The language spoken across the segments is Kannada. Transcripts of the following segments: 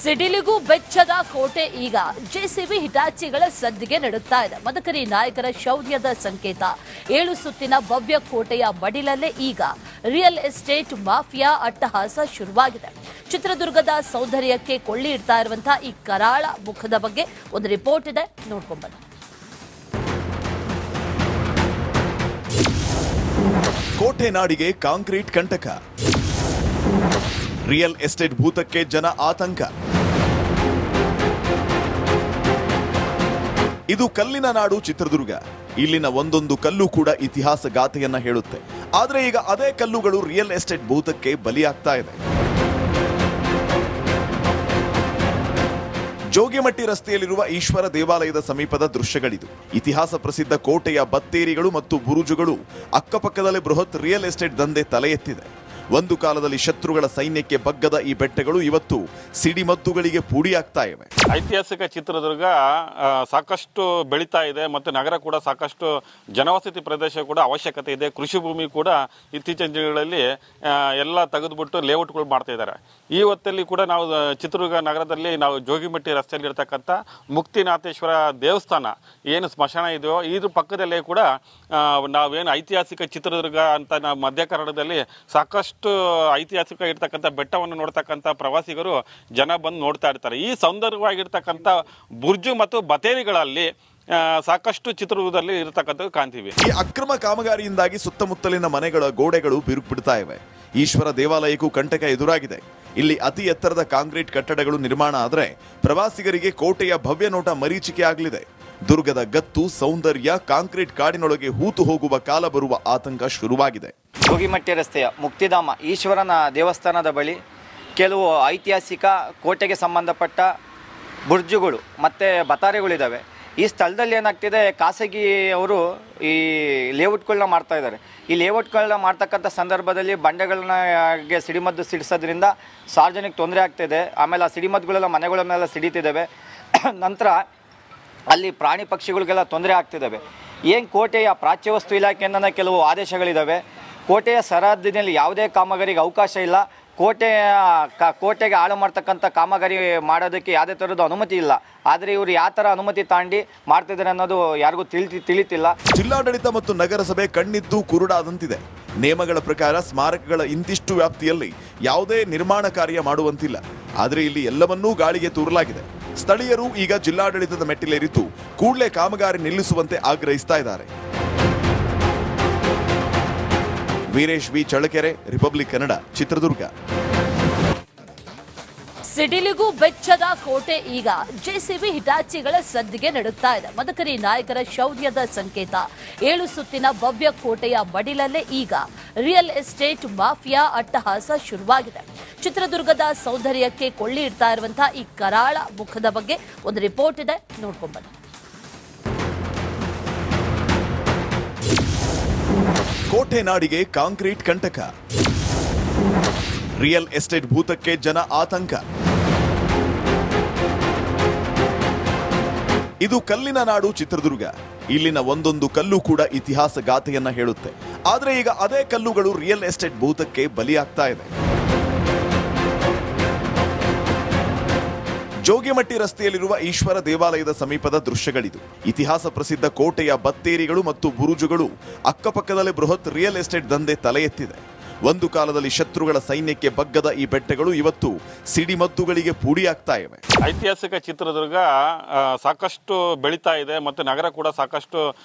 ಸಿಡಿಲಿಗೂ ಬೆಚ್ಚದ ಕೋಟೆ ಈಗ ಜೆಸಿಬಿ ಹಿಟಾಚಿಗಳ ಸದ್ದಿಗೆ ನಡುತ್ತಾ ಇದೆ. ಮದಕರಿ ನಾಯಕರ ಶೌರ್ಯದ ಸಂಕೇತ 7 ಸುತ್ತಿನ ಭವ್ಯ ಕೋಟೆಯ ಮಡಿಲಲ್ಲೇ ಈಗ ರಿಯಲ್ ಎಸ್ಟೇಟ್ ಮಾಫಿಯಾ ಅಟ್ಟಹಾಸ ಶುರುವಾಗಿದೆ. ಚಿತ್ರದುರ್ಗದ ಸೌಂದರ್ಯಕ್ಕೆ ಕೊಳ್ಳಿ ಇಡ್ತಾ ಇರುವಂತಹ ಈ ಕರಾಳ ಮುಖದ ಬಗ್ಗೆ ಒಂದು ರಿಪೋರ್ಟ್ ಇದೆ, ನೋಡ್ಕೊಂಡ್ ಬನ್ನಿ. ಕೋಟೆ ನಾಡಿಗೆ ಕಾಂಕ್ರೀಟ್ ಕಂಟಕ, ರಿಯಲ್ ಎಸ್ಟೇಟ್ ಭೂತಕ್ಕೆ ಜನ ಆತಂಕ. ಇದು ಕಲ್ಲಿನ ನಾಡು ಚಿತ್ರದುರ್ಗ. ಇಲ್ಲಿನ ಒಂದೊಂದು ಕಲ್ಲು ಕೂಡ ಇತಿಹಾಸ ಗಾಥೆಯನ್ನ ಹೇಳುತ್ತೆ. ಆದ್ರೆ ಈಗ ಅದೇ ಕಲ್ಲುಗಳು ರಿಯಲ್ ಎಸ್ಟೇಟ್ ಭೂತಕ್ಕೆ ಬಲಿಯಾಗ್ತಾ ಇದೆ. ಜೋಗಿಮಟ್ಟಿ ರಸ್ತೆಯಲ್ಲಿರುವ ಈಶ್ವರ ದೇವಾಲಯದ ಸಮೀಪದ ದೃಶ್ಯಗಳಿದು. ಇತಿಹಾಸ ಪ್ರಸಿದ್ಧ ಕೋಟೆಯ ಬತ್ತೇರಿಗಳು ಮತ್ತು ಬುರುಜುಗಳು ಅಕ್ಕಪಕ್ಕದಲ್ಲೇ ಬೃಹತ್ ರಿಯಲ್ ಎಸ್ಟೇಟ್ ದಂಧೆ ತಲೆ ಎತ್ತಿದೆ. ಒಂದು ಕಾಲದಲ್ಲಿ ಶತ್ರುಗಳ ಸೈನ್ಯಕ್ಕೆ ಬಗ್ಗದ ಈ ಬೆಟ್ಟಗಳು ಇವತ್ತು ಸಿಡಿಮದ್ದುಗಳಿಗೆ ಪೂಡಿಯಾಗ್ತಾ ಇವೆ. ಐತಿಹಾಸಿಕ ಚಿತ್ರದುರ್ಗ ಸಾಕಷ್ಟು ಬೆಳೀತಾ ಇದೆ ಮತ್ತು ನಗರ ಕೂಡ ಸಾಕಷ್ಟು ಜನವಸತಿ ಪ್ರದೇಶ ಕೂಡ ಅವಶ್ಯಕತೆ ಇದೆ. ಕೃಷಿ ಭೂಮಿ ಕೂಡ ಇತ್ತೀಚಿನ ದಿನಗಳಲ್ಲಿ ಎಲ್ಲ ತೆಗೆದುಬಿಟ್ಟು ಲೇಔಟ್ಗಳು ಮಾಡ್ತಾ ಇದ್ದಾರೆ. ಈ ಹೊತ್ತಲ್ಲಿ ಕೂಡ ನಾವು ಚಿತ್ರದುರ್ಗ ನಗರದಲ್ಲಿ ನಾವು ಜೋಗಿಮಟ್ಟಿ ರಸ್ತೆಯಲ್ಲಿ ಇರ್ತಕ್ಕಂಥ ಮುಕ್ತಿನಾಥೇಶ್ವರ ದೇವಸ್ಥಾನ ಏನು ಸ್ಮಶಾನ ಇದೆಯೋ ಇದ್ರ ಪಕ್ಕದಲ್ಲೇ ಕೂಡ ನಾವೇನು ಐತಿಹಾಸಿಕ ಚಿತ್ರದುರ್ಗ ಅಂತ ನಾವು ಮಧ್ಯ ಕನ್ನಡದಲ್ಲಿ ಸಾಕಷ್ಟು ಐತಿಹಾಸಿಕ ಇರ್ತಕ್ಕಂಥ ಬೆಟ್ಟವನ್ನು ನೋಡ್ತಕ್ಕಂಥ ಪ್ರವಾಸಿಗರು ಜನ ಬಂದು ನೋಡ್ತಾ ಇರ್ತಾರೆ. ಈ ಸೌಂದರ್ಯವಾಗಿರ್ತಕ್ಕಂಥ ಬುರ್ಜು ಮತ್ತು ಬತೇರಿಗಳಲ್ಲಿ ಸಾಕಷ್ಟು ಚಿತ್ರದುರ್ಗದಲ್ಲಿ ಇರತಕ್ಕಂಥದ್ದು ಕಾಣ್ತೀವಿ. ಈ ಅಕ್ರಮ ಕಾಮಗಾರಿಯಿಂದಾಗಿ ಸುತ್ತಮುತ್ತಲಿನ ಮನೆಗಳ ಗೋಡೆಗಳು ಬಿರುಕು ಇವೆ. ಈಶ್ವರ ದೇವಾಲಯಕ್ಕೂ ಕಂಟಕ ಎದುರಾಗಿದೆ. ಇಲ್ಲಿ ಅತಿ ಎತ್ತರದ ಕಾಂಕ್ರೀಟ್ ಕಟ್ಟಡಗಳು ನಿರ್ಮಾಣ ಆದರೆ ಪ್ರವಾಸಿಗರಿಗೆ ಕೋಟೆಯ ಭವ್ಯ ನೋಟ ಮರೀಚಿಕೆ ಆಗಲಿದೆ. ದುರ್ಗದ ಗತ್ತು ಸೌಂದರ್ಯ ಕಾಂಕ್ರೀಟ್ ಕಾಡಿನೊಳಗೆ ಹೂತು ಹೋಗುವ ಕಾಲ ಬರುವ ಆತಂಕ ಶುರುವಾಗಿದೆ. ಜೋಗಿಮಟ್ಟಿ ರಸ್ತೆಯ ಮುಕ್ತಿಧಾಮ ಈಶ್ವರನ ದೇವಸ್ಥಾನದ ಬಳಿ ಕೆಲವು ಐತಿಹಾಸಿಕ ಕೋಟೆಗೆ ಸಂಬಂಧಪಟ್ಟ ಬುರ್ಜುಗಳು ಮತ್ತು ಬತಾರೆಗಳಿದ್ದಾವೆ. ಈ ಸ್ಥಳದಲ್ಲಿ ಏನಾಗ್ತಿದೆ, ಖಾಸಗಿಯವರು ಈ ಲೇಔಟ್ಗಳನ್ನ ಮಾಡ್ತಾ ಇದ್ದಾರೆ. ಈ ಲೇಔಟ್ಗಳನ್ನ ಮಾಡ್ತಕ್ಕಂಥ ಸಂದರ್ಭದಲ್ಲಿ ಬಂಡೆಗಳನ್ನ ಸಿಡಿಮದ್ದು ಸಿಡಿಸೋದ್ರಿಂದ ಸಾರ್ವಜನಿಕ ತೊಂದರೆ ಆಗ್ತಿದೆ. ಆಮೇಲೆ ಆ ಸಿಡಿಮದ್ದುಗಳೆಲ್ಲ ಮನೆಗಳನ್ನೆಲ್ಲ ಸಿಡಿತಿದ್ದಾವೆ. ನಂತರ ಅಲ್ಲಿ ಪ್ರಾಣಿ ಪಕ್ಷಿಗಳಿಗೆಲ್ಲ ತೊಂದರೆ ಆಗ್ತಿದ್ದಾವೆ. ಏನು ಕೋಟೆಯ ಪ್ರಾಚ್ಯವಸ್ತು ಇಲಾಖೆಯಿಂದ ಕೆಲವು ಆದೇಶಗಳಿದ್ದಾವೆ. ಕೋಟೆಯ ಸರಹದ್ದಿನಲ್ಲಿ ಯಾವುದೇ ಕಾಮಗಾರಿಗೆ ಅವಕಾಶ ಇಲ್ಲ. ಕೋಟೆಗೆ ಹಾಳು ಮಾಡ್ತಕ್ಕಂಥ ಕಾಮಗಾರಿ ಮಾಡೋದಕ್ಕೆ ಯಾವುದೇ ಥರದ ಅನುಮತಿ ಇಲ್ಲ. ಆದರೆ ಇವರು ಯಾವ ಥರ ಅನುಮತಿ ತಾಂಡಿ ಮಾಡ್ತಿದ್ದಾರೆ ಅನ್ನೋದು ಯಾರಿಗೂ ತಿಳಿತಿಲ್ಲ. ಜಿಲ್ಲಾಡಳಿತ ಮತ್ತು ನಗರಸಭೆ ಕಣ್ಣಿದ್ದು ಕುರುಡಾದಂತಿದೆ. ನಿಯಮಗಳ ಪ್ರಕಾರ ಸ್ಮಾರಕಗಳ ಇಂತಿಷ್ಟು ವ್ಯಾಪ್ತಿಯಲ್ಲಿ ಯಾವುದೇ ನಿರ್ಮಾಣ ಕಾರ್ಯ ಮಾಡುವಂತಿಲ್ಲ. ಆದರೆ ಇಲ್ಲಿ ಎಲ್ಲವನ್ನೂ ಗಾಳಿಗೆ ತೂರಲಾಗಿದೆ. ಸ್ಥಳೀಯರು ಈಗ ಜಿಲ್ಲಾಡಳಿತದ ಮೆಟ್ಟಿಲೇರಿದ್ದು ಕೂಡಲೇ ಕಾಮಗಾರಿ ನಿಲ್ಲಿಸುವಂತೆ ಆಗ್ರಹಿಸ್ತಾ ಇದ್ದಾರೆ. Veeresh V Challakere, Republic Kannada, Chitradurga. ಸಿಡಿಲಿಗೂ ಬೆಚ್ಚದ ಕೋಟೆ ಈಗ ಜೆಸಿಬಿ ಹಿಟಾಚಿಗಳ ಸದ್ದಿಗೆ ನಡುತ್ತಾ ಇದೆ. ಮದಕರಿ ನಾಯಕರ ಶೌರ್ಯದ ಸಂಕೇತ 7 ಸುತ್ತಿನ ಭವ್ಯ ಕೋಟೆಯ ಮಡಿಲಲ್ಲೇ ಈಗ ರಿಯಲ್ ಎಸ್ಟೇಟ್ ಮಾಫಿಯಾ ಅಟ್ಟಹಾಸ ಶುರುವಾಗಿದೆ. ಚಿತ್ರದುರ್ಗದ ಸೌಂದರ್ಯಕ್ಕೆ ಕೊಳ್ಳಿ ಇಡ್ತಾ ಇರುವಂತಹ ಈ ಕರಾಳ ಮುಖದ ಬಗ್ಗೆ ಒಂದು ರಿಪೋರ್ಟ್ ಇದೆ, ನೋಡ್ಕೊಂಡ್ ಬನ್ನಿ. ಕೋಟೆ ನಾಡಿಗೆ ಕಾಂಕ್ರೀಟ್ ಕಂಟಕ, ರಿಯಲ್ ಎಸ್ಟೇಟ್ ಭೂತಕ್ಕೆ ಜನ ಆತಂಕ. ಇದು ಕಲ್ಲಿನ ನಾಡು ಚಿತ್ರದುರ್ಗ. ಇಲ್ಲಿನ ಒಂದೊಂದು ಕಲ್ಲು ಕೂಡ ಇತಿಹಾಸ ಗಾಥೆಯನ್ನ ಹೇಳುತ್ತೆ. ಆದ್ರೆ ಈಗ ಅದೇ ಕಲ್ಲುಗಳು ರಿಯಲ್ ಎಸ್ಟೇಟ್ ಭೂತಕ್ಕೆ ಬಲಿಯಾಗ್ತಾ ಇದೆ. ಜೋಗಿಮಟ್ಟಿ ರಸ್ತೆಯಲ್ಲಿರುವ ಈಶ್ವರ ದೇವಾಲಯದ ಸಮೀಪದ ದೃಶ್ಯಗಳಿದು. ಇತಿಹಾಸ ಪ್ರಸಿದ್ಧ ಕೋಟೆಯ ಬತ್ತೇರಿಗಳು ಮತ್ತು ಬುರುಜುಗಳು ಅಕ್ಕಪಕ್ಕದಲ್ಲೇ ಬೃಹತ್ ರಿಯಲ್ ಎಸ್ಟೇಟ್ ದಂಧೆ ತಲೆ ಎತ್ತಿದೆ. ಒಂದು ಕಾಲದಲ್ಲಿ ಶತ್ರುಗಳ ಸೈನ್ಯಕ್ಕೆ ಬಗ್ಗದ ಈ ಬೆಟ್ಟಗಳು ಇವತ್ತು ಸಿಡಿಮದ್ದುಗಳಿಗೆ ಪೂಡಿಯಾಗ್ತಾ ಇವೆ. ಐತಿಹಾಸಿಕ ಚಿತ್ರದುರ್ಗ ಸಾಕಷ್ಟು ಬೆಳೀತಾ ಇದೆ ಮತ್ತು ನಗರ ಕೂಡ ಸಾಕಷ್ಟು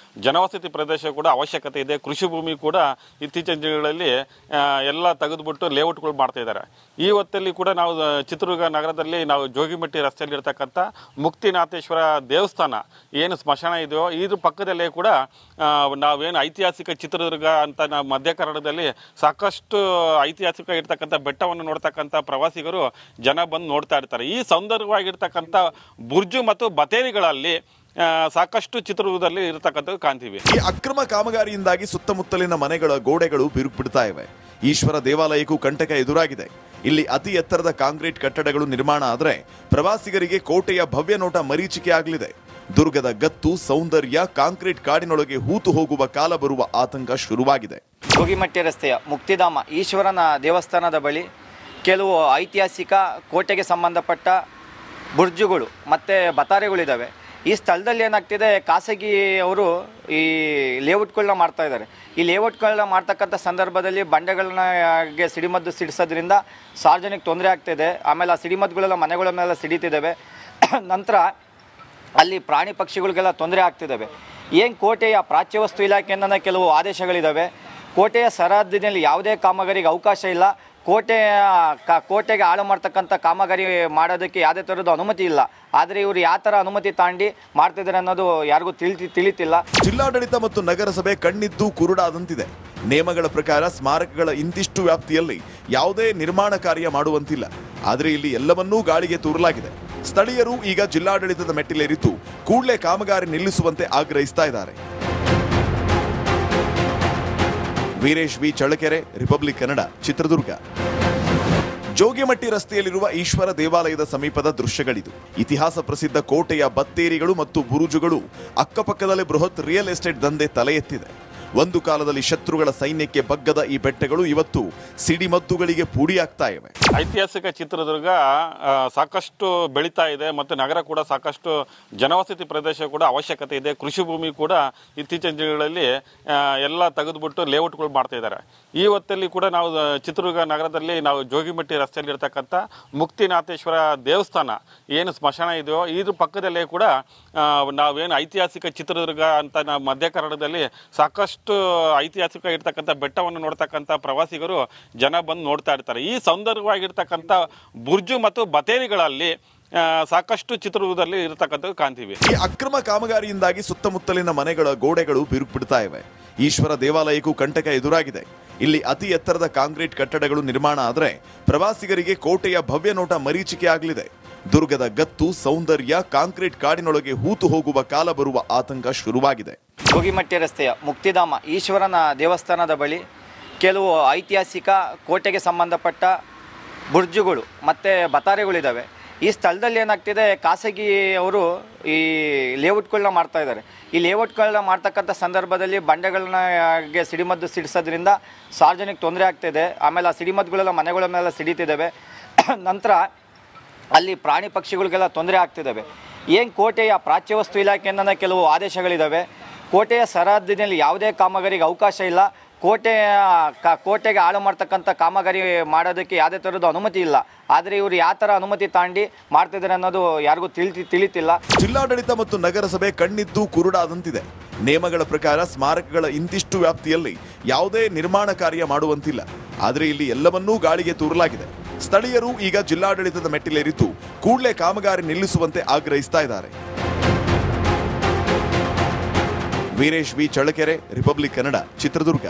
ಜನವಸತಿ ಪ್ರದೇಶ ಕೂಡ ಅವಶ್ಯಕತೆ ಇದೆ. ಕೃಷಿ ಭೂಮಿ ಕೂಡ ಇತ್ತೀಚಿನ ದಿನಗಳಲ್ಲಿ ಎಲ್ಲ ತೆಗೆದುಬಿಟ್ಟು ಲೇಔಟ್ಗಳು ಮಾಡ್ತಾ ಇದ್ದಾರೆ. ಈ ಹೊತ್ತಲ್ಲಿ ಕೂಡ ನಾವು ಚಿತ್ರದುರ್ಗ ನಗರದಲ್ಲಿ ನಾವು ಜೋಗಿಮಟ್ಟಿ ರಸ್ತೆಯಲ್ಲಿ ಇರ್ತಕ್ಕಂಥ ಮುಕ್ತಿನಾಥೇಶ್ವರ ದೇವಸ್ಥಾನ ಏನು ಸ್ಮಶಾನ ಇದೆಯೋ ಇದ್ರ ಪಕ್ಕದಲ್ಲೇ ಕೂಡ ನಾವೇನು ಐತಿಹಾಸಿಕ ಚಿತ್ರದುರ್ಗ ಅಂತ ನಾವು ಮಧ್ಯ ಕನ್ನಡದಲ್ಲಿ ಸಾಕಷ್ಟು ಐತಿಹಾಸಿಕ ಇರ್ತಕ್ಕಂಥ ಬೆಟ್ಟವನ್ನು ನೋಡ್ತಕ್ಕಂಥ ಪ್ರವಾಸಿಗರು ಜನ ಬಂದು ನೋಡ್ತಾ ಇರ್ತಾರೆ. ಈ ಸೌಂದರ್ಯವಾಗಿರ್ತಕ್ಕಂಥ ಬುರ್ಜು ಮತ್ತು ಬತೇರಿಗಳಲ್ಲಿ ಸಾಕಷ್ಟು ಚಿತ್ರದುರ್ಗದಲ್ಲಿ ಇರತಕ್ಕಂಥದ್ದು ಕಾಣ್ತೀವಿ. ಈ ಅಕ್ರಮ ಕಾಮಗಾರಿಯಿಂದಾಗಿ ಸುತ್ತಮುತ್ತಲಿನ ಮನೆಗಳ ಗೋಡೆಗಳು ಬಿರುಕು ಇವೆ. ಈಶ್ವರ ದೇವಾಲಯಕ್ಕೂ ಕಂಟಕ ಎದುರಾಗಿದೆ. ಇಲ್ಲಿ ಅತಿ ಎತ್ತರದ ಕಾಂಕ್ರೀಟ್ ಕಟ್ಟಡಗಳು ನಿರ್ಮಾಣ ಆದರೆ ಪ್ರವಾಸಿಗರಿಗೆ ಕೋಟೆಯ ಭವ್ಯ ನೋಟ ಮರೀಚಿಕೆ ಆಗಲಿದೆ. ದುರ್ಗದ ಗತ್ತು ಸೌಂದರ್ಯ ಕಾಂಕ್ರೀಟ್ ಕಾಡಿನೊಳಗೆ ಹೂತು ಹೋಗುವ ಕಾಲ ಬರುವ ಆತಂಕ ಶುರುವಾಗಿದೆ. ಜೋಗಿಮಟ್ಟಿ ರಸ್ತೆಯ ಮುಕ್ತಿಧಾಮ ಈಶ್ವರನ ದೇವಸ್ಥಾನದ ಬಳಿ ಕೆಲವು ಐತಿಹಾಸಿಕ ಕೋಟೆಗೆ ಸಂಬಂಧಪಟ್ಟ ಬುರ್ಜುಗಳು ಮತ್ತು ಬತಾರೆಗಳಿದ್ದಾವೆ. ಈ ಸ್ಥಳದಲ್ಲಿ ಏನಾಗ್ತಿದೆ, ಖಾಸಗಿ ಅವರು ಈ ಲೇಔಟ್ಗಳನ್ನ ಮಾಡ್ತಾ ಇದ್ದಾರೆ. ಈ ಲೇಔಟ್ಗಳನ್ನ ಮಾಡ್ತಕ್ಕಂಥ ಸಂದರ್ಭದಲ್ಲಿ ಬಂಡೆಗಳನ್ನ ಸಿಡಿಮದ್ದು ಸಿಡಿಸೋದ್ರಿಂದ ಸಾರ್ವಜನಿಕ ತೊಂದರೆ ಆಗ್ತಿದೆ. ಆಮೇಲೆ ಆ ಸಿಡಿಮದ್ದುಗಳೆಲ್ಲ ಮನೆಗಳ ಮೇಲೆ ಸಿಡಿತಿದ್ದಾವೆ. ನಂತರ ಅಲ್ಲಿ ಪ್ರಾಣಿ ಪಕ್ಷಿಗಳಿಗೆಲ್ಲ ತೊಂದರೆ ಆಗ್ತಿದ್ದಾವೆ. ಏನು ಕೋಟೆಯ ಪ್ರಾಚ್ಯವಸ್ತು ಇಲಾಖೆಯಿಂದ ಕೆಲವು ಆದೇಶಗಳಿದ್ದಾವೆ. ಕೋಟೆಯ ಸರಹದ್ದಿನಲ್ಲಿ ಯಾವುದೇ ಕಾಮಗಾರಿಗೆ ಅವಕಾಶ ಇಲ್ಲ. ಕೋಟೆಗೆ ಹಾಳು ಮಾಡ್ತಕ್ಕಂಥ ಕಾಮಗಾರಿ ಮಾಡೋದಕ್ಕೆ ಯಾವುದೇ ಥರದ ಅನುಮತಿ ಇಲ್ಲ. ಆದರೆ ಇವರು ಯಾವ ಥರ ಅನುಮತಿ ತಾಂಡಿ ಮಾಡ್ತಿದ್ದಾರೆ ಅನ್ನೋದು ಯಾರಿಗೂ ತಿಳಿತಿಲ್ಲ. ಜಿಲ್ಲಾಡಳಿತ ಮತ್ತು ನಗರಸಭೆ ಕಣ್ಣಿದ್ದು ಕುರುಡಾದಂತಿದೆ. ನಿಯಮಗಳ ಪ್ರಕಾರ ಸ್ಮಾರಕಗಳ ಇಂತಿಷ್ಟು ವ್ಯಾಪ್ತಿಯಲ್ಲಿ ಯಾವುದೇ ನಿರ್ಮಾಣ ಕಾರ್ಯ ಮಾಡುವಂತಿಲ್ಲ. ಆದರೆ ಇಲ್ಲಿ ಎಲ್ಲವನ್ನೂ ಗಾಳಿಗೆ ತೂರಲಾಗಿದೆ. ಸ್ಥಳೀಯರು ಈಗ ಜಿಲ್ಲಾಡಳಿತದ ಮೆಟ್ಟಿಲೇರಿದ್ದು ಕೂಡಲೇ ಕಾಮಗಾರಿ ನಿಲ್ಲಿಸುವಂತೆ ಆಗ್ರಹಿಸ್ತಾ ಇದ್ದಾರೆ. Veeresh V Challakere, Republic Kannada, Chitradurga. ಜೋಗಿಮಟ್ಟಿ ರಸ್ತೆಯಲ್ಲಿರುವ ಈಶ್ವರ ದೇವಾಲಯದ ಸಮೀಪದ ದೃಶ್ಯಗಳಿದು. ಇತಿಹಾಸ ಪ್ರಸಿದ್ಧ ಕೋಟೆಯ ಬತ್ತೇರಿಗಳು ಮತ್ತು ಬುರುಜುಗಳು ಅಕ್ಕಪಕ್ಕದಲ್ಲೇ ಬೃಹತ್ ರಿಯಲ್ ಎಸ್ಟೇಟ್ ದಂಧೆ ತಲೆ ಎತ್ತಿದೆ. ಒಂದು ಕಾಲದಲ್ಲಿ ಶತ್ರುಗಳ ಸೈನ್ಯಕ್ಕೆ ಬಗ್ಗದ ಈ ಬೆಟ್ಟಗಳು ಇವತ್ತು ಸಿಡಿಮದ್ದುಗಳಿಗೆ ಪುಡಿಯಾಗ್ತಾ ಇವೆ. ಐತಿಹಾಸಿಕ ಚಿತ್ರದುರ್ಗ ಸಾಕಷ್ಟು ಬೆಳೀತಾ ಇದೆ ಮತ್ತು ನಗರ ಕೂಡ ಸಾಕಷ್ಟು ಜನವಸತಿ ಪ್ರದೇಶ ಕೂಡ ಅವಶ್ಯಕತೆ ಇದೆ. ಕೃಷಿ ಭೂಮಿ ಕೂಡ ಇತ್ತೀಚಿನ ದಿನಗಳಲ್ಲಿ ಎಲ್ಲ ತೆಗೆದುಬಿಟ್ಟು ಲೇಔಟ್ಗಳು ಮಾಡ್ತಾ ಇದ್ದಾರೆ. ಈ ಹೊತ್ತಲ್ಲಿ ಕೂಡ ನಾವು ಚಿತ್ರದುರ್ಗ ನಗರದಲ್ಲಿ ನಾವು ಜೋಗಿಮಟ್ಟಿ ರಸ್ತೆಯಲ್ಲಿ ಇರ್ತಕ್ಕಂಥ ಮುಕ್ತಿನಾಥೇಶ್ವರ ದೇವಸ್ಥಾನ ಏನು ಸ್ಮಶಾನ ಇದೆಯೋ ಇದ್ರ ಪಕ್ಕದಲ್ಲೇ ಕೂಡ ನಾವೇನು ಐತಿಹಾಸಿಕ ಚಿತ್ರದುರ್ಗ ಅಂತ ನಾವು ಮಧ್ಯ ಕನ್ನಡದಲ್ಲಿ ಸಾಕಷ್ಟು ಐತಿಹಾಸಿಕ ಇರ್ತಕ್ಕಂಥ ಬೆಟ್ಟವನ್ನು ನೋಡ್ತಕ್ಕಂಥ ಪ್ರವಾಸಿಗರು ಜನ ಬಂದು ನೋಡ್ತಾ ಇರ್ತಾರೆ. ಈ ಸೌಂದರ್ಯವಾಗಿರ್ತಕ್ಕಂಥ ಬುರ್ಜು ಮತ್ತು ಬತೇರಿಗಳಲ್ಲಿ ಸಾಕಷ್ಟು ಚಿತ್ರದುರ್ಗದಲ್ಲಿ ಇರತಕ್ಕಂಥದ್ದು ಕಾಣ್ತೀವಿ. ಈ ಅಕ್ರಮ ಕಾಮಗಾರಿಯಿಂದಾಗಿ ಸುತ್ತಮುತ್ತಲಿನ ಮನೆಗಳ ಗೋಡೆಗಳು ಬಿರುಕುಬಿಡ್ತಾ ಇವೆ. ಈಶ್ವರ ದೇವಾಲಯಕ್ಕೂ ಕಂಟಕ ಎದುರಾಗಿದೆ. ಇಲ್ಲಿ ಅತಿ ಎತ್ತರದ ಕಾಂಕ್ರೀಟ್ ಕಟ್ಟಡಗಳು ನಿರ್ಮಾಣ ಆದರೆ ಪ್ರವಾಸಿಗರಿಗೆ ಕೋಟೆಯ ಭವ್ಯ ನೋಟ ಮರೀಚಿಕೆ ಆಗಲಿದೆ. ದುರ್ಗದ ಗತ್ತು, ಸೌಂದರ್ಯ ಕಾಂಕ್ರೀಟ್ ಕಾಡಿನೊಳಗೆ ಹೂತು ಹೋಗುವ ಕಾಲ ಬರುವ ಆತಂಕ ಶುರುವಾಗಿದೆ. ಜೋಗಿಮಟ್ಟಿ ರಸ್ತೆಯ ಮುಕ್ತಿಧಾಮ ಈಶ್ವರನ ದೇವಸ್ಥಾನದ ಬಳಿ ಕೆಲವು ಐತಿಹಾಸಿಕ ಕೋಟೆಗೆ ಸಂಬಂಧಪಟ್ಟ ಬುರ್ಜುಗಳು ಮತ್ತು ಬತಾರೆಗಳಿದ್ದಾವೆ. ಈ ಸ್ಥಳದಲ್ಲಿ ಏನಾಗ್ತಿದೆ, ಖಾಸಗಿ ಅವರು ಈ ಲೇಔಟ್ಗಳನ್ನ ಮಾಡ್ತಾ ಇದ್ದಾರೆ. ಈ ಲೇಔಟ್ಗಳನ್ನ ಮಾಡ್ತಕ್ಕಂಥ ಸಂದರ್ಭದಲ್ಲಿ ಬಂಡೆಗಳನ್ನ ಸಿಡಿಮದ್ದು ಸಿಡಿಸೋದ್ರಿಂದ ಸಾರ್ವಜನಿಕ ತೊಂದರೆ ಆಗ್ತಿದೆ. ಆಮೇಲೆ ಆ ಸಿಡಿಮದ್ದುಗಳೆಲ್ಲ ಮನೆಗಳ ಮೇಲೆ ಸಿಡಿತಿದ್ದಾವೆ. ನಂತರ ಅಲ್ಲಿ ಪ್ರಾಣಿ ಪಕ್ಷಿಗಳಿಗೆಲ್ಲ ತೊಂದರೆ ಆಗ್ತಿದ್ದಾವೆ. ಏನು ಕೋಟೆಯ ಪ್ರಾಚ್ಯವಸ್ತು ಇಲಾಖೆಯಿಂದ ಕೆಲವು ಆದೇಶಗಳಿದ್ದಾವೆ. ಕೋಟೆಯ ಸರಹದ್ದಿನಲ್ಲಿ ಯಾವುದೇ ಕಾಮಗಾರಿಗೆ ಅವಕಾಶ ಇಲ್ಲ. ಕೋಟೆಗೆ ಹಾಳು ಮಾಡ್ತಕ್ಕಂಥ ಕಾಮಗಾರಿ ಮಾಡೋದಕ್ಕೆ ಯಾವುದೇ ಥರದ ಅನುಮತಿ ಇಲ್ಲ. ಆದರೆ ಇವರು ಯಾವ ಥರ ಅನುಮತಿ ತಾಂಡಿ ಮಾಡ್ತಿದ್ದಾರೆ ಅನ್ನೋದು ಯಾರಿಗೂ ತಿಳಿತಿಲ್ಲ. ಜಿಲ್ಲಾಡಳಿತ ಮತ್ತು ನಗರಸಭೆ ಕಣ್ಣಿದ್ದು ಕುರುಡಾದಂತಿದೆ. ನಿಯಮಗಳ ಪ್ರಕಾರ ಸ್ಮಾರಕಗಳ ಇಂತಿಷ್ಟು ವ್ಯಾಪ್ತಿಯಲ್ಲಿ ಯಾವುದೇ ನಿರ್ಮಾಣ ಕಾರ್ಯ ಮಾಡುವಂತಿಲ್ಲ. ಆದರೆ ಇಲ್ಲಿ ಎಲ್ಲವನ್ನೂ ಗಾಳಿಗೆ ತೂರಲಾಗಿದೆ. ಸ್ಥಳೀಯರು ಈಗ ಜಿಲ್ಲಾಡಳಿತದ ಮೆಟ್ಟಿಲೇರಿದ್ದು ಕೂಡಲೇ ಕಾಮಗಾರಿ ನಿಲ್ಲಿಸುವಂತೆ ಆಗ್ರಹಿಸ್ತಾ ಇದ್ದಾರೆ. Veeresh V Challakere, Republic Kannada, Chitradurga.